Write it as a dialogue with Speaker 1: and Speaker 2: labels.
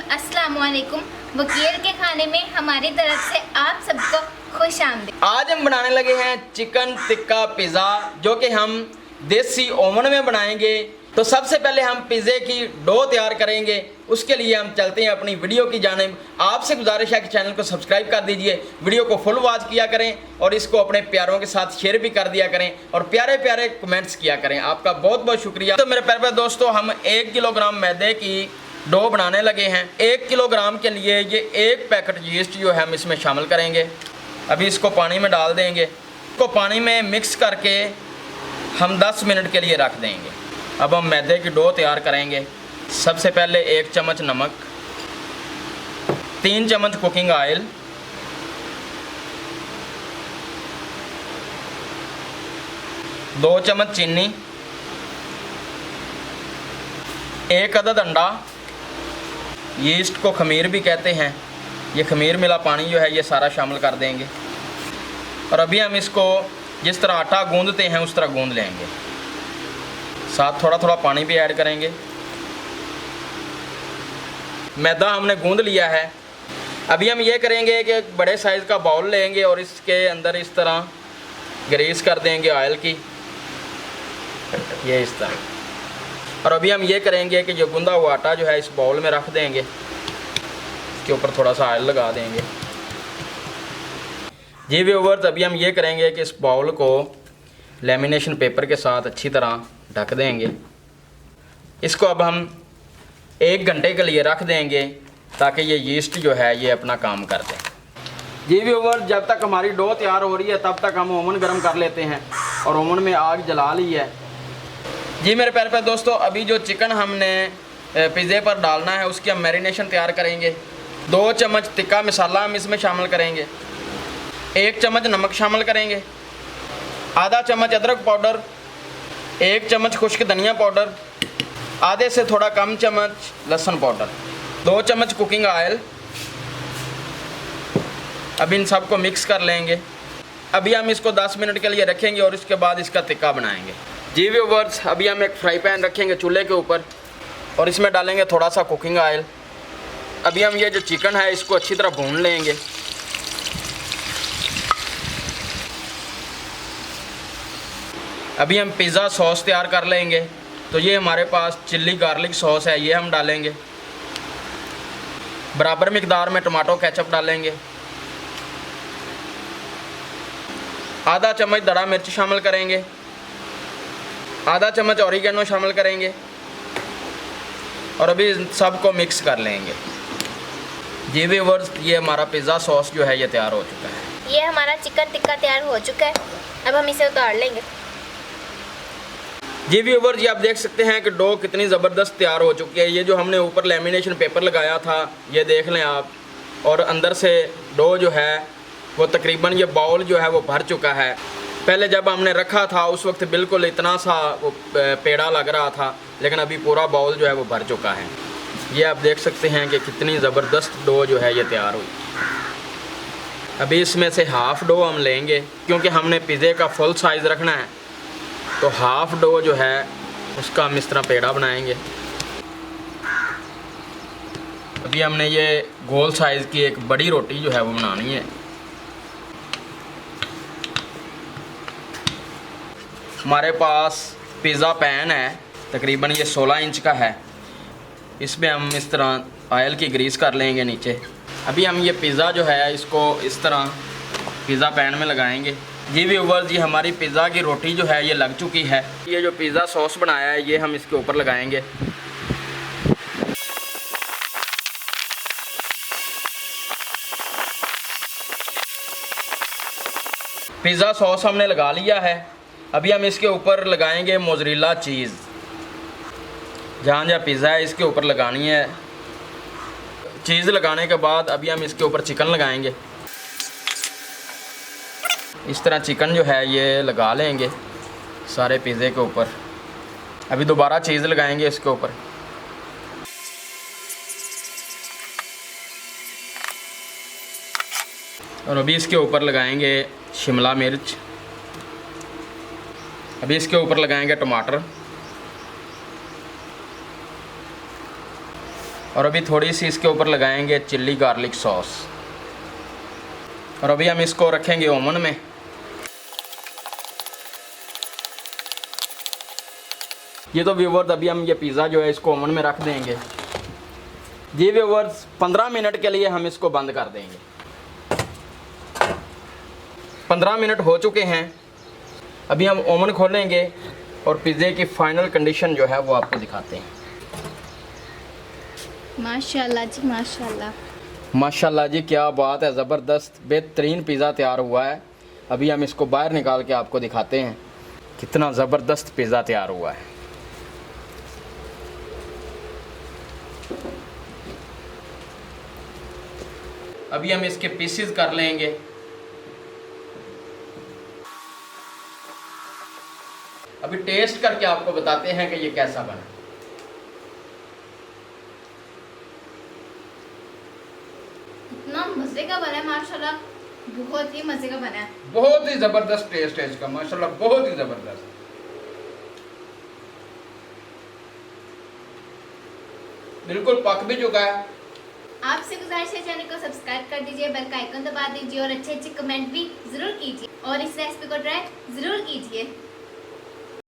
Speaker 1: अस्सलाम वालेकुम। वकील के खाने में हमारी तरफ से आप सबको खुश आमदीद।
Speaker 2: आज हम बनाने लगे हैं चिकन टिक्का पिज़्ज़ा, जो कि हम देसी ओवन में बनाएंगे। तो सबसे पहले हम पिज़्ज़े की डो तैयार करेंगे। उसके लिए हम चलते हैं अपनी वीडियो की जानिब। आपसे गुजारिश है कि चैनल को सब्सक्राइब कर दीजिए, वीडियो को फुल वॉच किया करें और इसको अपने प्यारों के साथ शेयर भी कर दिया करें और प्यारे प्यारे कमेंट्स किया करें। आपका बहुत बहुत शुक्रिया। तो मेरे प्यारे दोस्तों, हम 1 किलोग्राम मैदे की डो बनाने लगे हैं। 1 किलोग्राम के लिए ये 1 पैकेट यीस्ट जो है हम इसमें शामिल करेंगे। अभी इसको पानी में डाल देंगे। इसको पानी में मिक्स करके हम 10 मिनट के लिए रख देंगे। अब हम मैदे की डो तैयार करेंगे। सबसे पहले 1 चम्मच नमक, 3 चम्मच कुकिंग ऑयल, 2 चम्मच चीनी, 1 अदद अंडा, यीस्ट को खमीर भी कहते हैं। ये खमीर मिला पानी जो है ये सारा शामिल कर देंगे। और अभी हम इसको जिस तरह आटा गूंदते हैं उस तरह गूंद लेंगे। साथ थोड़ा थोड़ा पानी भी ऐड करेंगे। मैदा हमने गूंद लिया है। अभी हम ये करेंगे कि एक बड़े साइज़ का बाउल लेंगे और इसके अंदर इस तरह ग्रीस कर देंगे ऑयल की, ये इस तरह। और अभी हम ये करेंगे कि जो गूंदा हुआ आटा जो है इस बाउल में रख देंगे। इसके ऊपर थोड़ा सा ऑयल लगा देंगे। जी व्यूअर्स, अभी हम ये करेंगे कि इस बाउल को लेमिनेशन पेपर के साथ अच्छी तरह ढक देंगे। इसको अब हम 1 घंटे के लिए रख देंगे ताकि ये यीस्ट जो है ये अपना काम कर दे। जी व्यूअर्स, जब तक हमारी डो तैयार हो रही है तब तक हम ओवन गर्म कर लेते हैं और ओवन में आग जला ली है। जी मेरे प्यारे दोस्तों, अभी जो चिकन हमने पिज़्ज़े पर डालना है उसकी हम मैरिनेशन तैयार करेंगे। 2 चम्मच टिक्का मसाला हम इसमें शामिल करेंगे, 1 चम्मच नमक शामिल करेंगे, आधा चम्मच अदरक पाउडर, 1 चम्मच खुश्क धनिया पाउडर, आधे से थोड़ा कम चम्मच लहसुन पाउडर, 2 चम्मच कुकिंग ऑयल। अब इन सब को मिक्स कर लेंगे। अभी हम इसको 10 मिनट के लिए रखेंगे और इसके बाद इसका टिक्का बनाएंगे। जी व्यूअर्स, अभी हम एक फ्राई पैन रखेंगे चूल्हे के ऊपर और इसमें डालेंगे थोड़ा सा कुकिंग ऑयल। अभी हम ये जो चिकन है इसको अच्छी तरह भून लेंगे। अभी हम पिज़्ज़ा सॉस तैयार कर लेंगे। तो ये हमारे पास चिल्ली गार्लिक सॉस है, ये हम डालेंगे। बराबर मिकदार में टमाटो केचप डालेंगे। आधा चम्मच दड़ा मिर्च शामिल करेंगे, आधा चम्मच ऑरिगेनो शामिल करेंगे और अभी सबको मिक्स कर लेंगे। जी व्यूअर्स, ये हमारा पिज़्ज़ा सॉस जो है ये तैयार हो चुका है।
Speaker 1: ये हमारा चिकन टिक्का तैयार हो चुका है। अब हम इसे उतार लेंगे।
Speaker 2: जी व्यूअर्स, ये आप देख सकते हैं कि डो कितनी ज़बरदस्त तैयार हो चुकी है। ये जो हमने ऊपर लेमिनेशन पेपर लगाया था ये देख लें आप, और अंदर से डो जो है वो तकरीबन ये बाउल जो है वो भर चुका है। पहले जब हमने रखा था उस वक्त बिल्कुल इतना सा वो पेड़ा लग रहा था, लेकिन अभी पूरा बाउल जो है वो भर चुका है। ये आप देख सकते हैं कि कितनी ज़बरदस्त डो जो है ये तैयार हुई। अभी इसमें से हाफ़ डो हम लेंगे क्योंकि हमने पिज़्ज़े का फुल साइज़ रखना है। तो हाफ़ डो जो है उसका हम इस तरह पेड़ा बनाएंगे। अभी हमने ये गोल साइज़ की एक बड़ी रोटी जो है वो बनानी है। हमारे पास पिज़्ज़ा पैन है, तकरीबन ये 16 इंच का है। इसमें हम इस तरह ऑयल की ग्रीस कर लेंगे नीचे। अभी हम ये पिज़्ज़ा जो है इसको इस तरह पिज़्ज़ा पैन में लगाएंगे। जी व्यूअर्स, जी हमारी पिज़्ज़ा की रोटी जो है ये लग चुकी है। ये जो पिज़्ज़ा सॉस बनाया है ये हम इसके ऊपर लगाएंगे। पिज़्ज़ा सॉस हमने लगा लिया है। अभी हम इसके ऊपर लगाएंगे मोज़रेला चीज़। जहाँ जहाँ पिज़्ज़ा है इसके ऊपर लगानी है। चीज़ लगाने के बाद अभी हम इसके ऊपर चिकन लगाएंगे। इस तरह चिकन जो है ये लगा लेंगे सारे पिज़्ज़े के ऊपर। अभी दोबारा चीज़ लगाएंगे इसके ऊपर। और अभी इसके ऊपर लगाएंगे शिमला मिर्च। अभी इसके ऊपर लगाएंगे टमाटर। और अभी थोड़ी सी इसके ऊपर लगाएंगे चिल्ली गार्लिक सॉस। और अभी हम इसको रखेंगे ओवन में। ये तो व्यूवर्स अभी हम ये पिज़्ज़ा जो है इसको ओवन में रख देंगे। जी व्यूवर्स 15 मिनट के लिए हम इसको बंद कर देंगे। 15 मिनट हो चुके हैं। अभी हम ओवन खोलेंगे और पिज़्ज़े की फाइनल कंडीशन जो है वो आपको दिखाते हैं।
Speaker 1: माशाल्लाह जी माशाल्लाह।
Speaker 2: माशाल्लाह जी क्या बात है, ज़बरदस्त बेहतरीन पिज़्ज़ा तैयार हुआ है। अभी हम इसको बाहर निकाल के आपको दिखाते हैं कितना ज़बरदस्त पिज़्ज़ा तैयार हुआ है। अभी हम इसके पीसेस कर लेंगे। अभी टेस्ट करके आपको बताते हैं कि ये कैसा बना।
Speaker 1: इतना मजे का बना है माशाल्लाह, बहुत ही मजे का बना है।
Speaker 2: बहुत ही ज़बरदस्त टेस्ट है इसका माशाल्लाह, बहुत ही ज़बरदस्त। बिल्कुल पक भी चुका है।
Speaker 1: आपसे गुजारिश है चैनल को सब्सक्राइब कर दीजिए, बेल का आइकन दबा दीजिए और अच्छे अच्छे कमेंट भी जरूर कीजिए और इस रेसिपी को ट्राई जरूर कीजिए।